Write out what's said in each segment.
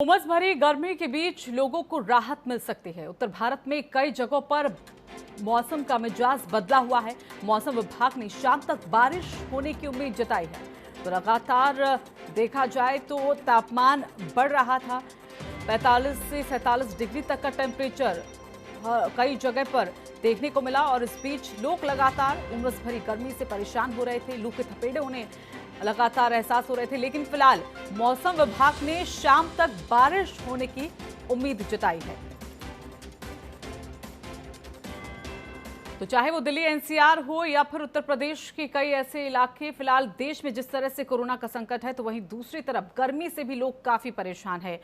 उमस भरी गर्मी के बीच लोगों को राहत मिल सकती है। उत्तर भारत में कई जगहों पर मौसम का मिजाज बदला हुआ है। मौसम विभाग ने शाम तक बारिश होने की उम्मीद जताई है। तो लगातार देखा जाए तो तापमान बढ़ रहा था। 45 से 47 डिग्री तक का टेम्परेचर कई जगह पर देखने को मिला और इस बीच लोग लगातार उमस भरी गर्मी से परेशान हो रहे थे। लू के थपेड़े उन्हें लगातार एहसास हो रहे थे, लेकिन फिलहाल मौसम विभाग ने शाम तक बारिश होने की उम्मीद जताई है। तो चाहे वो दिल्ली एनसीआर हो या फिर उत्तर प्रदेश के कई ऐसे इलाके, फिलहाल देश में जिस तरह से कोरोना का संकट है, तो वहीं दूसरी तरफ गर्मी से भी लोग काफी परेशान हैं।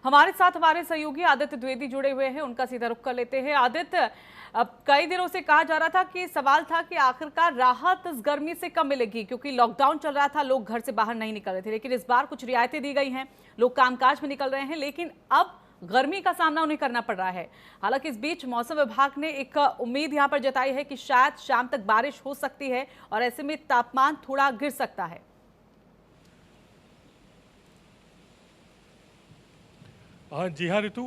हमारे साथ हमारे सहयोगी आदित्य द्विवेदी जुड़े हुए हैं, उनका सीधा रुख कर लेते हैं। आदित्य, अब कई दिनों से कहा जा रहा था कि सवाल था कि आखिरकार राहत इस गर्मी से कब मिलेगी, क्योंकि लॉकडाउन चल रहा था, लोग घर से बाहर नहीं निकल रहे थे, लेकिन इस बार कुछ रियायतें दी गई हैं, लोग कामकाज में निकल रहे हैं, लेकिन अब गर्मी का सामना उन्हें करना पड़ रहा है। हालांकि इस बीच मौसम विभाग ने एक उम्मीद यहां पर जताई है कि शायद शाम तक बारिश हो सकती है और ऐसे में तापमान थोड़ा गिर सकता है। हाँ जी हाँ ऋतु,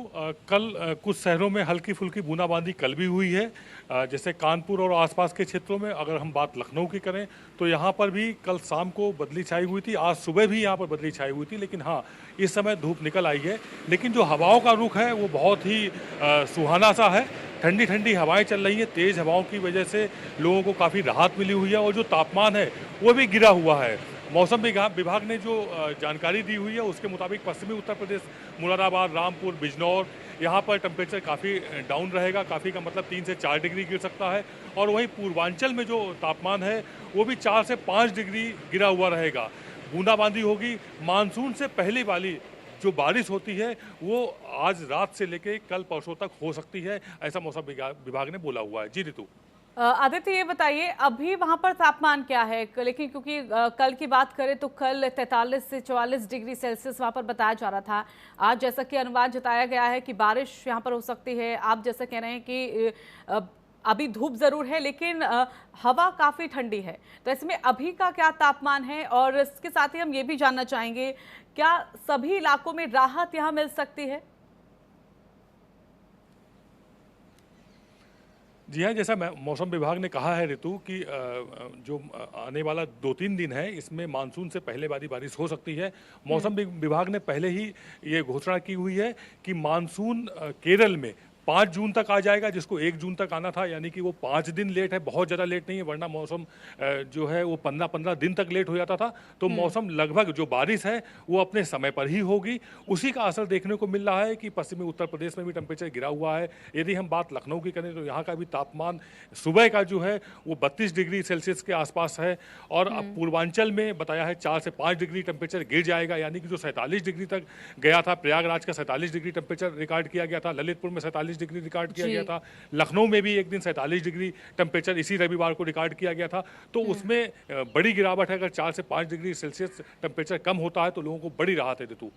कल कुछ शहरों में हल्की फुल्की बूंदाबांदी कल भी हुई है। जैसे कानपुर और आसपास के क्षेत्रों में अगर हम बात लखनऊ की करें तो यहाँ पर भी कल शाम को बदली छाई हुई थी, आज सुबह भी यहाँ पर बदली छाई हुई थी, लेकिन हाँ इस समय धूप निकल आई है। लेकिन जो हवाओं का रुख है वो बहुत ही सुहाना सा है। ठंडी ठंडी हवाएं चल रही हैं, तेज़ हवाओं की वजह से लोगों को काफ़ी राहत मिली हुई है और जो तापमान है वो भी गिरा हुआ है। मौसम विभाग ने जो जानकारी दी हुई है उसके मुताबिक पश्चिमी उत्तर प्रदेश, मुरादाबाद, रामपुर, बिजनौर, यहाँ पर टेम्परेचर काफ़ी डाउन रहेगा। काफ़ी का मतलब 3 से 4 डिग्री गिर सकता है। और वहीं पूर्वांचल में जो तापमान है वो भी 4 से 5 डिग्री गिरा हुआ रहेगा। बूंदाबांदी होगी। मानसून से पहले वाली जो बारिश होती है वो आज रात से लेके कल परसों तक हो सकती है, ऐसा मौसम विभाग ने बोला हुआ है। जी ऋतु। आदित्य, ये बताइए अभी वहां पर तापमान क्या है? लेकिन क्योंकि कल की बात करें तो कल 43 से 44 डिग्री सेल्सियस वहां पर बताया जा रहा था। आज जैसा कि अनुमान जताया गया है कि बारिश यहां पर हो सकती है। आप जैसा कह रहे हैं कि अभी धूप जरूर है लेकिन हवा काफी ठंडी है, तो ऐसे में अभी का क्या तापमान है? और इसके साथ ही हम ये भी जानना चाहेंगे, क्या सभी इलाकों में राहत यहाँ मिल सकती है? जी हाँ, जैसा मौसम विभाग ने कहा है ऋतु कि जो आने वाला 2-3 दिन है इसमें मानसून से पहले वाली बारिश हो सकती है। मौसम विभाग ने पहले ही ये घोषणा की हुई है कि मानसून केरल में 5 जून तक आ जाएगा, जिसको 1 जून तक आना था, यानी कि वो 5 दिन लेट है। बहुत ज़्यादा लेट नहीं है, वरना मौसम जो है वो 15-15 दिन तक लेट हो जाता था। तो मौसम लगभग जो बारिश है वो अपने समय पर ही होगी। उसी का असर देखने को मिल रहा है कि पश्चिमी उत्तर प्रदेश में भी टेम्परेचर गिरा हुआ है। यदि हम बात लखनऊ की करें तो यहाँ का भी तापमान सुबह का जो है वो 32 डिग्री सेल्सियस के आसपास है। और अब पूर्वांचल में बताया है 4 से 5 डिग्री टेम्परेचर गिर जाएगा, यानी कि जो 47 डिग्री तक गया था, प्रयागराज का 47 डिग्री टेम्परेचर रिकॉर्ड किया गया था, ललितपुर में 47 डिग्री रिकॉर्ड किया गया था, लखनऊ में भी एक दिन 47 डिग्री टेम्परेचर इसी रविवार को रिकॉर्ड किया गया था। तो उसमें बड़ी गिरावट है। अगर 4 से 5 डिग्री सेल्सियस टेम्परेचर कम होता है तो लोगों को बड़ी राहत है ऋतु।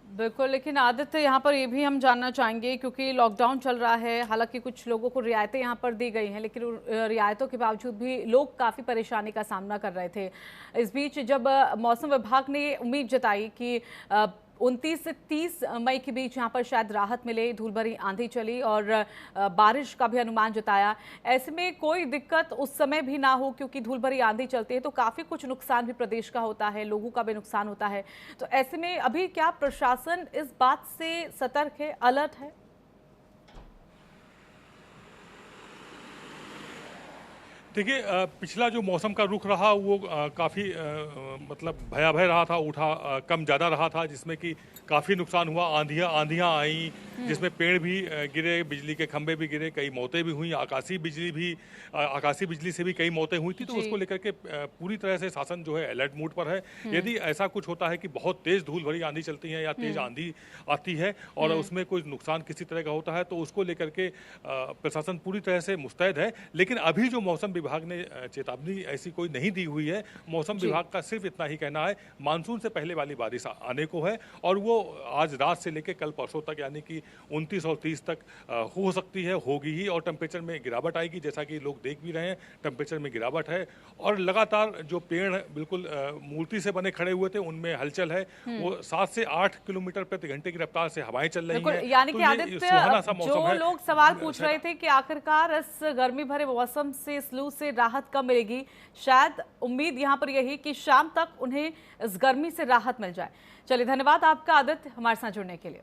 बिल्कुल, लेकिन आदित्य, यहाँ पर ये भी हम जानना चाहेंगे, क्योंकि लॉकडाउन चल रहा है, हालांकि कुछ लोगों को रियायतें यहाँ पर दी गई हैं, लेकिन रियायतों के बावजूद भी लोग काफ़ी परेशानी का सामना कर रहे थे। इस बीच जब मौसम विभाग ने उम्मीद जताई कि 29 से 30 मई के बीच यहाँ पर शायद राहत मिले, धूल भरी आंधी चली और बारिश का भी अनुमान जताया, ऐसे में कोई दिक्कत उस समय भी ना हो, क्योंकि धूल भरी आंधी चलती है तो काफ़ी कुछ नुकसान भी प्रदेश का होता है, लोगों का भी नुकसान होता है। तो ऐसे में अभी क्या प्रशासन इस बात से सतर्क है, अलर्ट है? देखिए, पिछला जो मौसम का रुख रहा वो काफ़ी मतलब भयावह रहा था, कम ज़्यादा रहा था, जिसमें कि काफ़ी नुकसान हुआ। आंधियाँ आई, जिसमें पेड़ भी गिरे, बिजली के खंभे भी गिरे, कई मौतें भी हुई। आकाशीय बिजली से भी कई मौतें हुई थी। तो उसको लेकर के पूरी तरह से शासन जो है अलर्ट मोड पर है। यदि ऐसा कुछ होता है कि बहुत तेज़ धूल भरी आंधी चलती है या तेज़ आंधी आती है और उसमें कोई नुकसान किसी तरह का होता है तो उसको लेकर के प्रशासन पूरी तरह से मुस्तैद है। लेकिन अभी जो मौसम विभाग ने चेतावनी ऐसी कोई नहीं दी हुई है। मौसम विभाग का सिर्फ इतना ही कहना है, मानसून से पहले वाली बारिश आने को है और वो आज रात से लेकर कल परसों तक यानी कि 29 और 30 तक हो सकती है, होगी ही। और टेम्परेचर में गिरावट आएगी, जैसा कि लोग देख भी रहे हैं, टेम्परेचर में गिरावट है। और लगातार जो पेड़ बिल्कुल मूर्ति से बने खड़े हुए थे उनमें हलचल है। वो 7 से 8 किलोमीटर प्रति घंटे की रफ्तार से हवाएं चल रही हैं। यानी कि तो ये आदित्य, सुहाना सा मौसम जो है। लोग सवाल पूछ रहे थे कि आखिरकार इस गर्मी भरे मौसम से, इस लू से राहत कब मिलेगी, शायद उम्मीद यहाँ पर यही कि शाम तक उन्हें इस गर्मी से राहत मिल जाए। चलिए, धन्यवाद आपका आदित्य हमारे साथ जुड़ने के लिए।